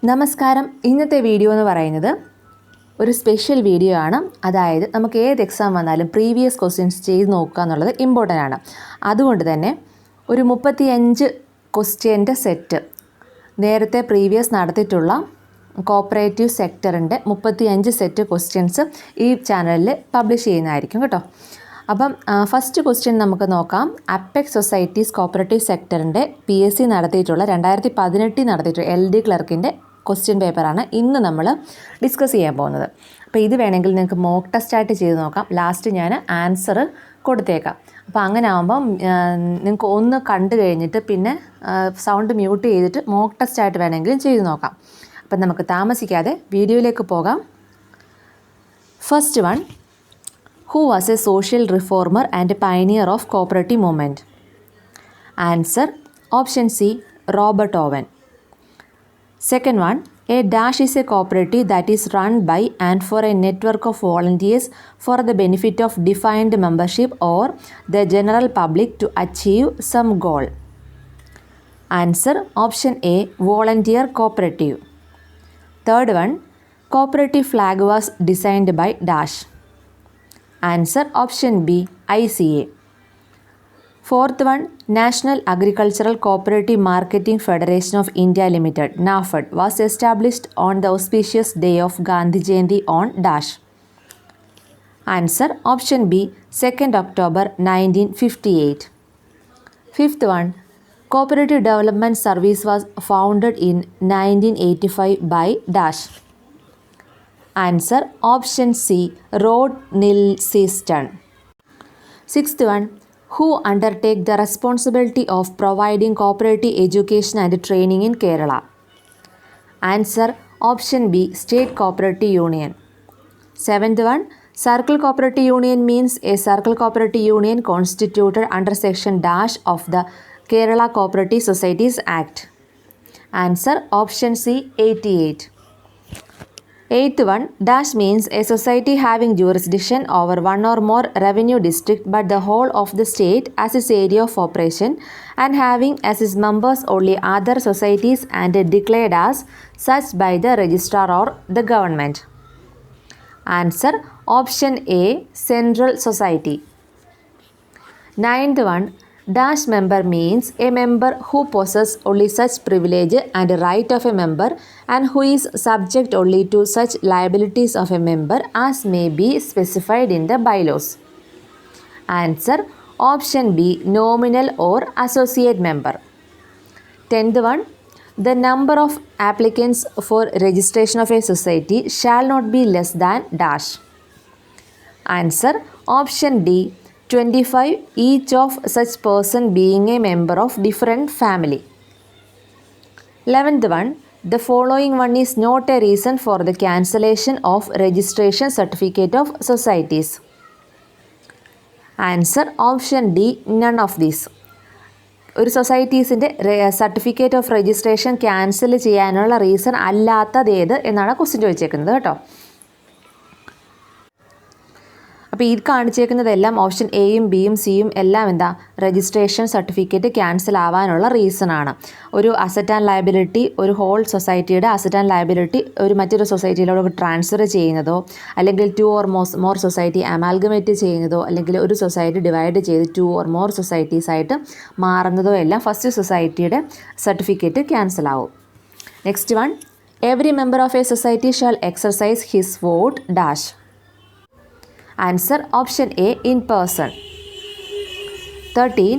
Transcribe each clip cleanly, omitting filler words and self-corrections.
നമസ്കാരം. ഇന്നത്തെ വീഡിയോ എന്ന് പറയുന്നത് ഒരു സ്പെഷ്യൽ വീഡിയോ ആണ്. അതായത് നമുക്ക് ഏത് എക്സാം വന്നാലും പ്രീവിയസ് ക്വസ്റ്റ്യൻസ് ചെയ്ത് നോക്കുക എന്നുള്ളത് ഇമ്പോർട്ടൻ്റ് ആണ്. അതുകൊണ്ട് തന്നെ ഒരു 35 ക്വസ്റ്റ്യൻ്റെ സെറ്റ് നേരത്തെ പ്രീവിയസ് നടത്തിയിട്ടുള്ള കോപ്പറേറ്റീവ് സെക്ടറിൻ്റെ 35 സെറ്റ് ക്വസ്റ്റ്യൻസ് ഈ ചാനലിൽ പബ്ലിഷ് ചെയ്യുന്നതായിരിക്കും കേട്ടോ. അപ്പം ഫസ്റ്റ് ക്വസ്റ്റ്യൻ നമുക്ക് നോക്കാം. അപ്പെക്സ് സൊസൈറ്റീസ് കോപ്പറേറ്റീവ് സെക്ടറിൻ്റെ PSC നടത്തിയിട്ടുള്ള 2018 നടത്തിയിട്ടുള്ള LD ക്ലർക്കിൻ്റെ ക്വസ്റ്റ്യൻ പേപ്പറാണ് ഇന്ന് നമ്മൾ ഡിസ്കസ് ചെയ്യാൻ പോകുന്നത്. അപ്പോൾ ഇത് വേണമെങ്കിൽ നിങ്ങൾക്ക് മോക്ക് ടെസ്റ്റായിട്ട് ചെയ്ത് നോക്കാം. ലാസ്റ്റ് ഞാൻ ആൻസർ കൊടുത്തേക്കാം. അപ്പോൾ അങ്ങനെ ആകുമ്പം നിങ്ങൾക്ക് ഒന്ന് കണ്ടു കഴിഞ്ഞിട്ട് പിന്നെ സൗണ്ട് മ്യൂട്ട് ചെയ്തിട്ട് മോക്ക് ടെസ്റ്റായിട്ട് വേണമെങ്കിലും ചെയ്ത് നോക്കാം. അപ്പം നമുക്ക് താമസിക്കാതെ വീഡിയോയിലേക്ക് പോകാം. First one, who was a social reformer and a pioneer of cooperative movement? Answer option C, Robert Owen. Second one, a dash is a cooperative that is run by and for a network of volunteers for the benefit of defined membership or the general public to achieve some goal. Answer option A, volunteer cooperative. Third one, cooperative flag was designed by dash. Answer option B, ICA. Fourth one, National Agricultural Cooperative Marketing Federation of India Limited, NAFED, was established on the auspicious day of Gandhi Jayanti on dash. Answer option B, 2nd October 1958. Fifth one, Cooperative Development Service was founded in 1985 by dash. Answer option C, Rod Nilsson. Sixth one, who undertake the responsibility of providing cooperative education and training in Kerala? Answer option B, State Cooperative Union. Seventh one, Circle Cooperative Union means a circle cooperative union constituted under section dash of the Kerala Cooperative Societies Act. Answer option C, 88. Eighth one, dash means a society having jurisdiction over one or more revenue district but the whole of the state as its area of operation and having as its members only other societies and declared as such by the registrar or the government. Answer option A, Central Society. Ninth one, dash member means a member who possesses only such privilege and right of a member and who is subject only to such liabilities of a member as may be specified in the bylaws. Answer option B, nominal or associate member. 10th one, the number of applicants for registration of a society shall not be less than dash. Answer option D, 25, each of such person being a member of different family. 11th one, the following one is not a reason for the cancellation of registration certificate of societies. Answer option D, none of these. ഒരു സൊസൈറ്റീസിൻ്റെ certificate of registration cancel ചെയ്യാനുള്ള reason അല്ലാത്തത് ഏത് എന്നാണ് question ചോദിച്ചേക്കുന്നത് കേട്ടോ. അപ്പോൾ ഈ കാണിച്ചേക്കുന്നതെല്ലാം option എയും ബിയും സിയും എല്ലാം എന്താ, രജിസ്ട്രേഷൻ സർട്ടിഫിക്കറ്റ് ക്യാൻസൽ ആവാനുള്ള റീസൺ ആണ്. ഒരു അസറ്റ് ആൻഡ് ലയബിലിറ്റി, ഒരു ഹോൾ സൊസൈറ്റിയുടെ അസറ്റ് ആൻഡ് ലയബിലിറ്റി ഒരു മറ്റൊരു സൊസൈറ്റിയിലോട്ട് ട്രാൻസ്ഫർ ചെയ്യുന്നതോ അല്ലെങ്കിൽ 2 or more സൊസൈറ്റി അമാൽഗമേറ്റ് ചെയ്യുന്നതോ അല്ലെങ്കിൽ ഒരു സൊസൈറ്റി ഡിവൈഡ് ചെയ്ത് 2 or more സൊസൈറ്റീസ് ആയിട്ട് മാറുന്നതോ എല്ലാം ഫസ്റ്റ് സൊസൈറ്റിയുടെ സർട്ടിഫിക്കറ്റ് ക്യാൻസൽ ആവും. Next one, every member of A society shall exercise his vote dash. Answer option A, in person. 13,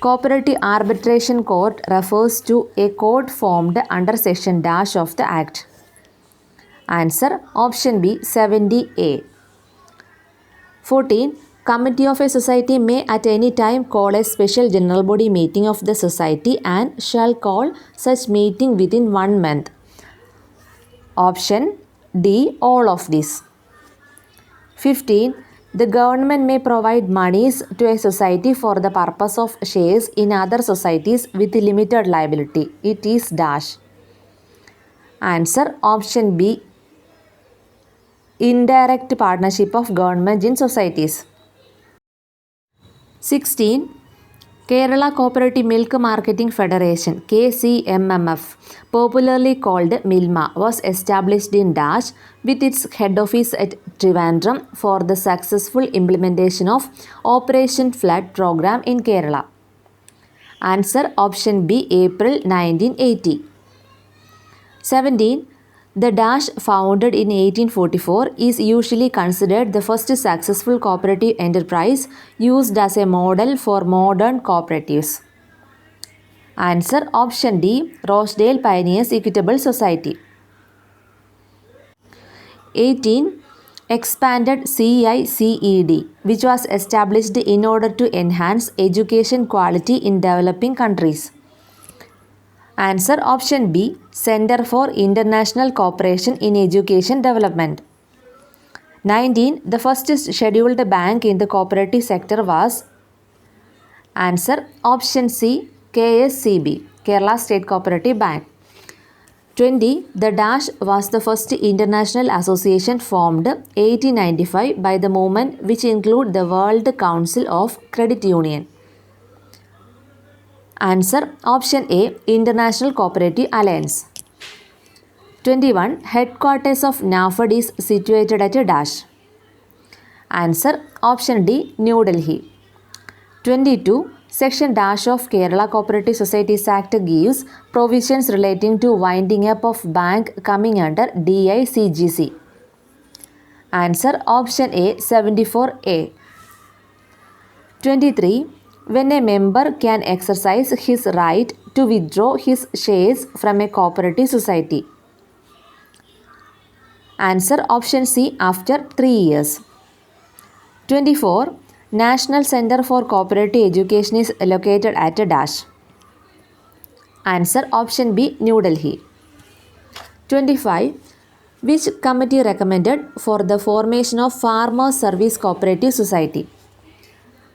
Cooperative Arbitration Court refers to a court formed under section dash of the Act. Answer option B, 70A. 14, Committee of a society may at any time call a special general body meeting of the society and shall call such meeting within 1 month. Option D, all of this. 15, the government may provide monies to a society for the purpose of shares in other societies with limited liability. It is dash. Answer option B, indirect partnership of government in societies. 16, Kerala Cooperative Milk Marketing Federation KCMMF, popularly called Milma, was established in Dash with its head office at Trivandrum for the successful implementation of Operation Flood program in Kerala. Answer option B, April 1980. 17. The Dash, founded in 1844, is usually considered the first successful cooperative enterprise used as a model for modern cooperatives. Answer option D, Rochdale Pioneers Equitable Society. 18. Expanded CICED, which was established in order to enhance education quality in developing countries. Answer option B, Center for International Cooperation in Education Development. 19. The first scheduled bank in the cooperative sector was. Answer option C, KSCB, Kerala State Cooperative Bank. 20. The Dash was the first international association formed 1895 by the movement which include the World Council of Credit Union. Answer option A, International Cooperative Alliance. 21. Headquarters of NAFED is situated at Dash. Answer option D, New Delhi. 22. Section Dash of Kerala Cooperative Societies Act gives provisions relating to winding up of bank coming under DICGC. Answer option A, 74A. 23. When a member can exercise his right to withdraw his shares from a cooperative society. Answer option C, after 3 years. 24. National Center for Cooperative Education is located at Dash. Answer option B, New Delhi. 25. Which committee recommended for the formation of Farmer Service Cooperative Society?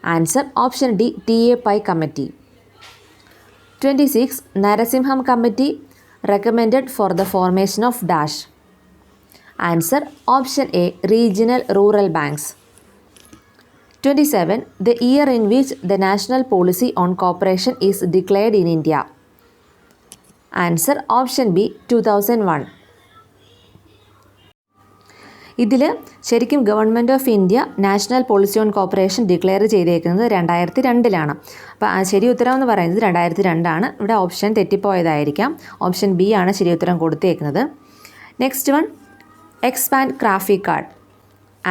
Answer option D, T.A. Pai Committee. 26. Narasimham Committee recommended for the formation of Dash. Answer option A, Regional Rural Banks. 27. The year in which the national policy on cooperation is declared in India. Answer option B, 2001. ഇതിൽ ശരിക്കും government of India national policy on corporation declare ചെയ്തേക്കുന്നത് 2002 അപ്പോൾ ആ ശരി ഉത്തരം എന്ന് പറയുന്നത് 2002. ഇവിടെ ഓപ്ഷൻ തെറ്റിപ്പോയതായിരിക്കാം. ഓപ്ഷൻ ബി ആണ് ശരി ഉത്തരം കൊടുത്തേക്കുന്നത്. Next one, expand graphic card.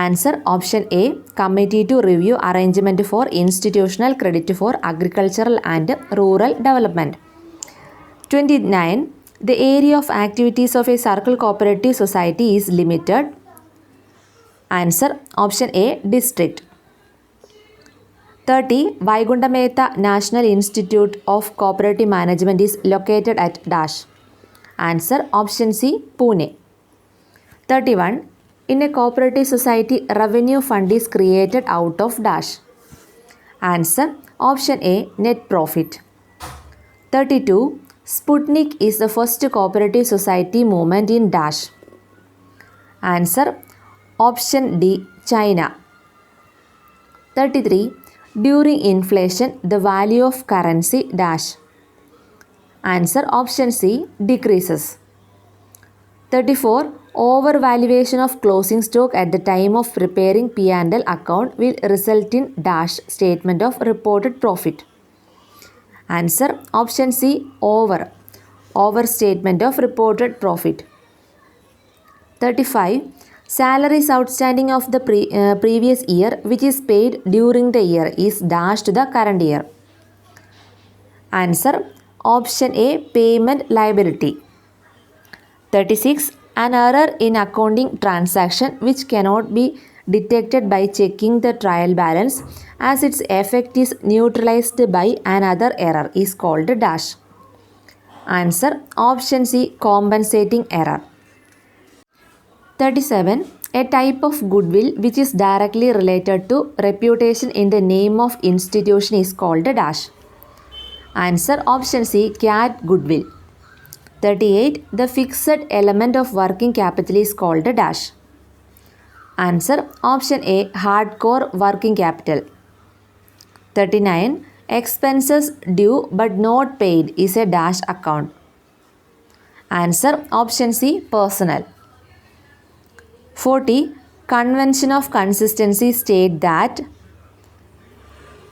Answer option A, committee to review arrangement for institutional credit for agricultural and rural development. 29. The area of activities of a circle cooperative society is limited. Answer option A, district. 30. Vaikunta Mehta National Institute of Cooperative Management is located at Dash. Answer option C, Pune. 31. In a cooperative society, revenue fund is created out of Dash. Answer option A, net profit. 32. Sputnik is the first cooperative society movement in Dash. Answer option D, China. 33. During inflation, the value of currency Dash. Answer option C, decreases. 34. Overvaluation of closing stock at the time of preparing P&L account will result in Dash statement of reported profit. Answer option C, overstatement of reported profit. 35. Salaries outstanding of the previous year which is paid during the year is dashed to the current year. Answer option A, payment liability. 36. An error in accounting transaction which cannot be detected by checking the trial balance as its effect is neutralized by another error is called Dash. Answer option C, compensating error. 37. A type of goodwill which is directly related to reputation in the name of institution is called Dash. Answer option C, CAT goodwill. 38. The fixed element of working capital is called Dash. Answer option A, hardcore working capital. 39. expenses due but not paid is a dash account. Answer option C, personal. 40. Convention of consistency state that.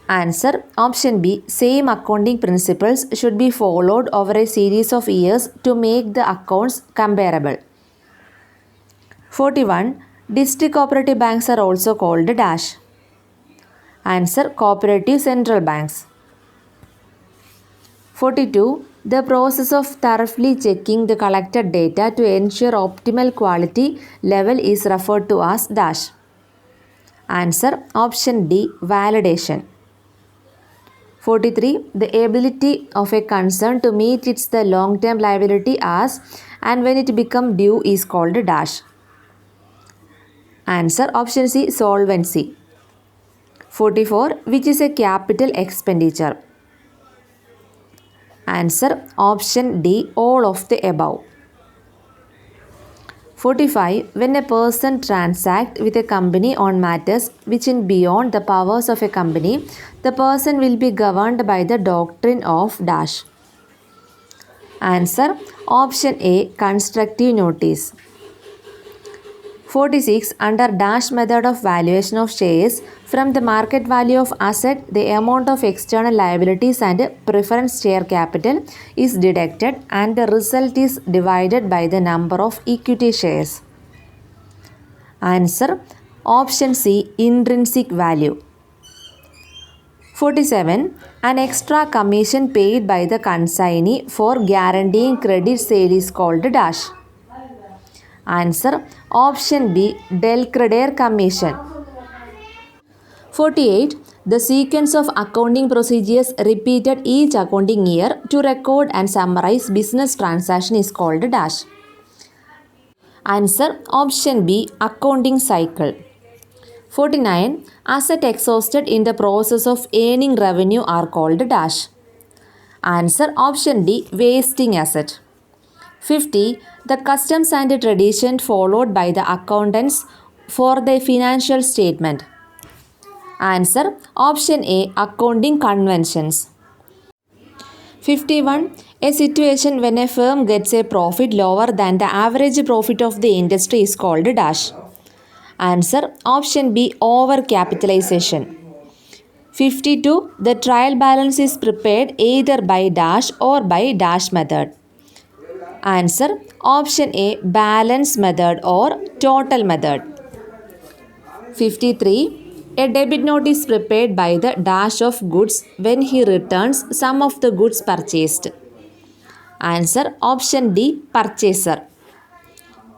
Answer option B, same accounting principles should be followed over a series of years to make the accounts comparable. 41. District cooperative banks are also called dash. Answer cooperative central banks. 42. The process of thoroughly checking the collected data to ensure optimal quality level is referred to as dash. Answer option D, validation. 43. The ability of a concern to meet its the long-term liability as and when it become due is called dash. Answer option C, solvency. 44. Which is a capital expenditure? Answer option D, all of the above. 45. When a person transacts with a company on matters which are beyond the powers of a company, the person will be governed by the doctrine of dash. Answer option A, constructive notice. 46. Under dash method of valuation of shares, from the market value of asset, the amount of external liabilities and preference share capital is deducted and the result is divided by the number of equity shares. Answer option C, intrinsic value. 47. An extra commission paid by the consignee for guaranteeing credit sale is called dash. Answer option B, del credere commission. 48. The sequence of accounting procedures repeated each accounting year to record and summarize business transaction is called dash. Answer option B, accounting cycle. 49. Asset exhausted in the process of earning revenue are called dash. Answer option D, wasting asset. 50. The customs and tradition followed by the accountants for the financial statement. Answer option A, accounting conventions. 51. A situation when a firm gets a profit lower than the average profit of the industry is called dash. Answer option B, overcapitalization. 52. The trial balance is prepared either by dash or by dash method. Answer option A, balance method or total method. 53. A debit note is prepared by the dash of goods when he returns some of the goods purchased. Answer option D, purchaser.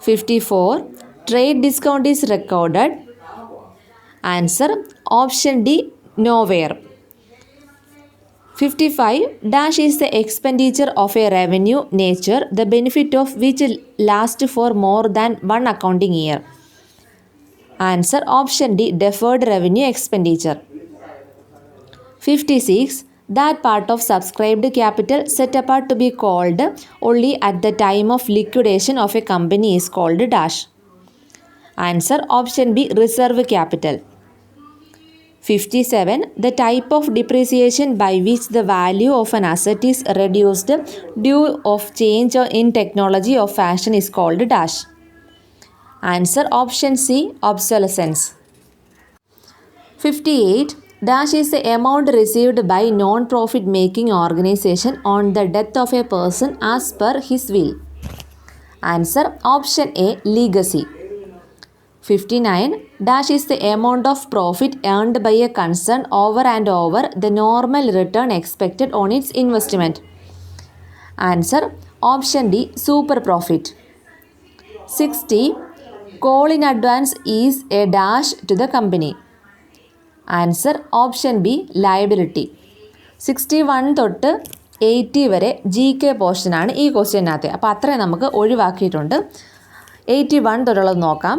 54. Trade discount is recorded. Answer option D, nowhere. 55. Dash is the expenditure of a revenue nature, the benefit of which lasts for more than one accounting year. Answer option D, deferred revenue expenditure. 56. That part of subscribed capital set apart to be called only at the time of liquidation of a company is called dash. Answer option B, reserve capital. 57. The type of depreciation by which the value of an asset is reduced due of change in technology or fashion is called dash. Answer option C, obsolescence. 58. Dash is the amount received by non-profit making organization on the death of a person as per his will. Answer option A, legacy. 59. Dash is the amount of profit earned by a concern over and over the normal return expected on its investment. Answer option D, super profit. 60. Call in advance is a dash to the company. Answer option B, liability. 61 തൊട്ട് 80 വരെ GK പോർഷനാണ് ഈ ക്വസ്റ്റ്യനകത്ത്. അപ്പോൾ അത്രയും നമുക്ക് ഒഴിവാക്കിയിട്ടുണ്ട്. 81 തൊട്ടുള്ളത് നോക്കാം.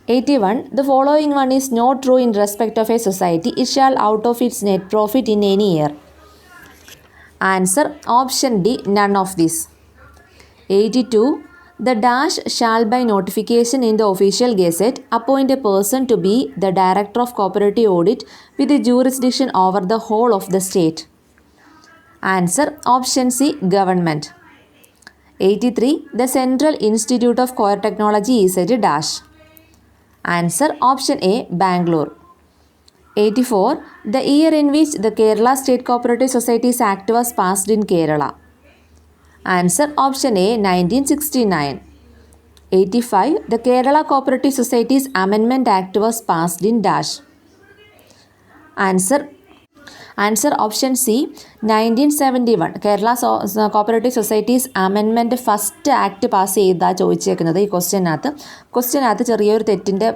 81. The following one is not true in respect of a society. It shall out of its net profit in any year. Answer option D, none of this. 82. The dash shall by notification in the official gazette appoint a person to be the director of cooperative audit with a jurisdiction over the whole of the state. Answer option C, government. 83. The Central Institute of Coir Technology is at dash. Answer option A, Bangalore. 84. The year in which the Kerala State Cooperative Societies Act was passed in Kerala. Answer option A, 1969. 85. The Kerala Cooperative Societies Amendment Act was passed in dash. Answer option C, 1971. Kerala cooperative societies amendment first act pass ചെയ്താൽ ചോദിച്ചേക്കുന്നത് ഈ ക്വസ്റ്റ്യനകത്ത് ചെറിയൊരു തെറ്റിൻ്റെ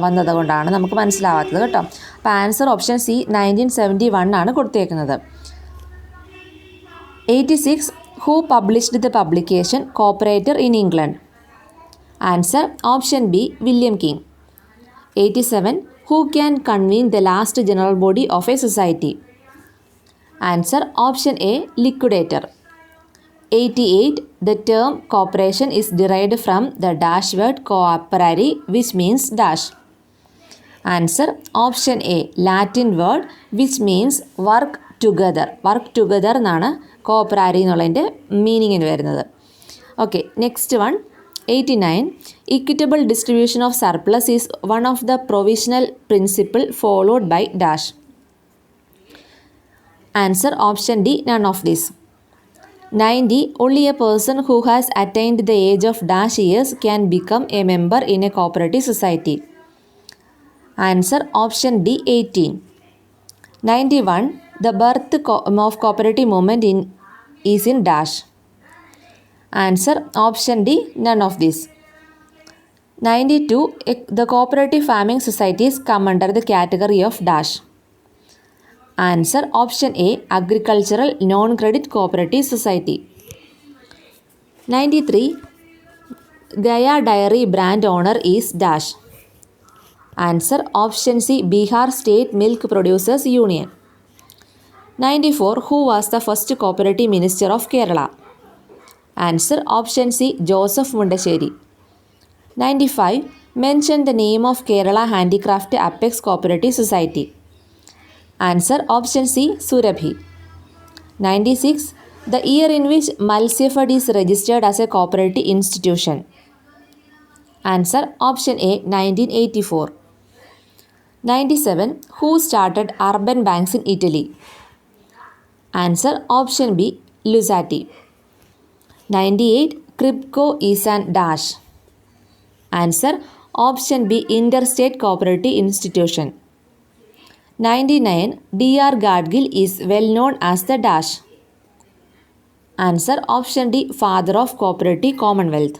വന്നത് കൊണ്ടാണ് നമുക്ക് മനസ്സിലാവാത്തത് കേട്ടോ. അപ്പോൾ answer option C, 1971 ആണ് കൊടുത്തേക്കുന്നത്. 86. Who published the publication Cooperator in England? Answer option B, William King. 87. Who can convene the last general body of a society? Answer option A, liquidator. 88. The term cooperation is derived from the dash word cooperare, which means dash. Answer option A, Latin word which means work together. Work together എന്നാണ് cooperare എന്നുള്ളതിൻ്റെ മീനിങ്ങിന് വരുന്നത്. Okay, next one. 89. Equitable distribution of surplus is one of the provisional principle followed by dash. Answer option D, none of this. 90. Only a person who has attained the age of dash years can become a member in a cooperative society. Answer option D, 18. 91. The birth of cooperative movement is in dash. Answer option D, none of this. 92. The cooperative farming societies come under the category of dash. Answer option A, agricultural non-credit cooperative society. 93. Gaya Dairy brand owner is dash. Answer option C, Bihar State Milk Producers Union. 94. Who was the first cooperative minister of Kerala? Answer option C, Joseph Mundasheri. 95. Mention the name of Kerala Handicraft Apex Cooperative Society. Answer option C, Surabhi. 96. The year in which Malsyafed is registered as a cooperative institution. Answer option A, 1984. 97. Who started urban banks in Italy? Answer option B, Luzzati. 98. Cripco is an dash. Answer option B, Interstate Cooperative Institution. 99. D.R. Gadgil is well known as the dash. Answer option D, father of cooperative commonwealth.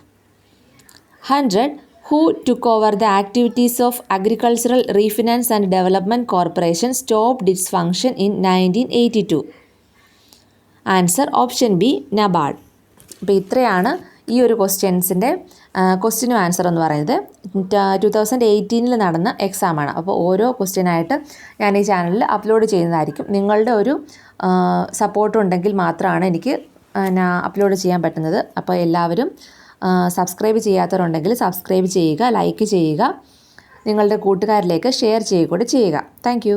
100. Who took over the activities of Agricultural Refinance and Development Corporation stopped its function in 1982? Answer option B, NABARD. അപ്പോൾ ഇത്രയാണ് ഈ ഒരു ക്വസ്റ്റ്യനും answer എന്ന് പറയുന്നത്. 2018 നടന്ന എക്സാമാണ്. അപ്പോൾ ഓരോ ക്വസ്റ്റ്യനായിട്ട് ഞാൻ ഈ ചാനലിൽ അപ്ലോഡ് ചെയ്യുന്നതായിരിക്കും. നിങ്ങളുടെ ഒരു സപ്പോർട്ട് ഉണ്ടെങ്കിൽ മാത്രമാണ് എനിക്ക് അപ്ലോഡ് ചെയ്യാൻ പറ്റുന്നത്. അപ്പോൾ എല്ലാവരും സബ്സ്ക്രൈബ് ചെയ്യാത്തവരുണ്ടെങ്കിൽ സബ്സ്ക്രൈബ് ചെയ്യുക, ലൈക്ക് ചെയ്യുക, നിങ്ങളുടെ കൂട്ടുകാരിലേക്ക് ഷെയർ ചെയ്യുക കൂടി ചെയ്യുക. താങ്ക്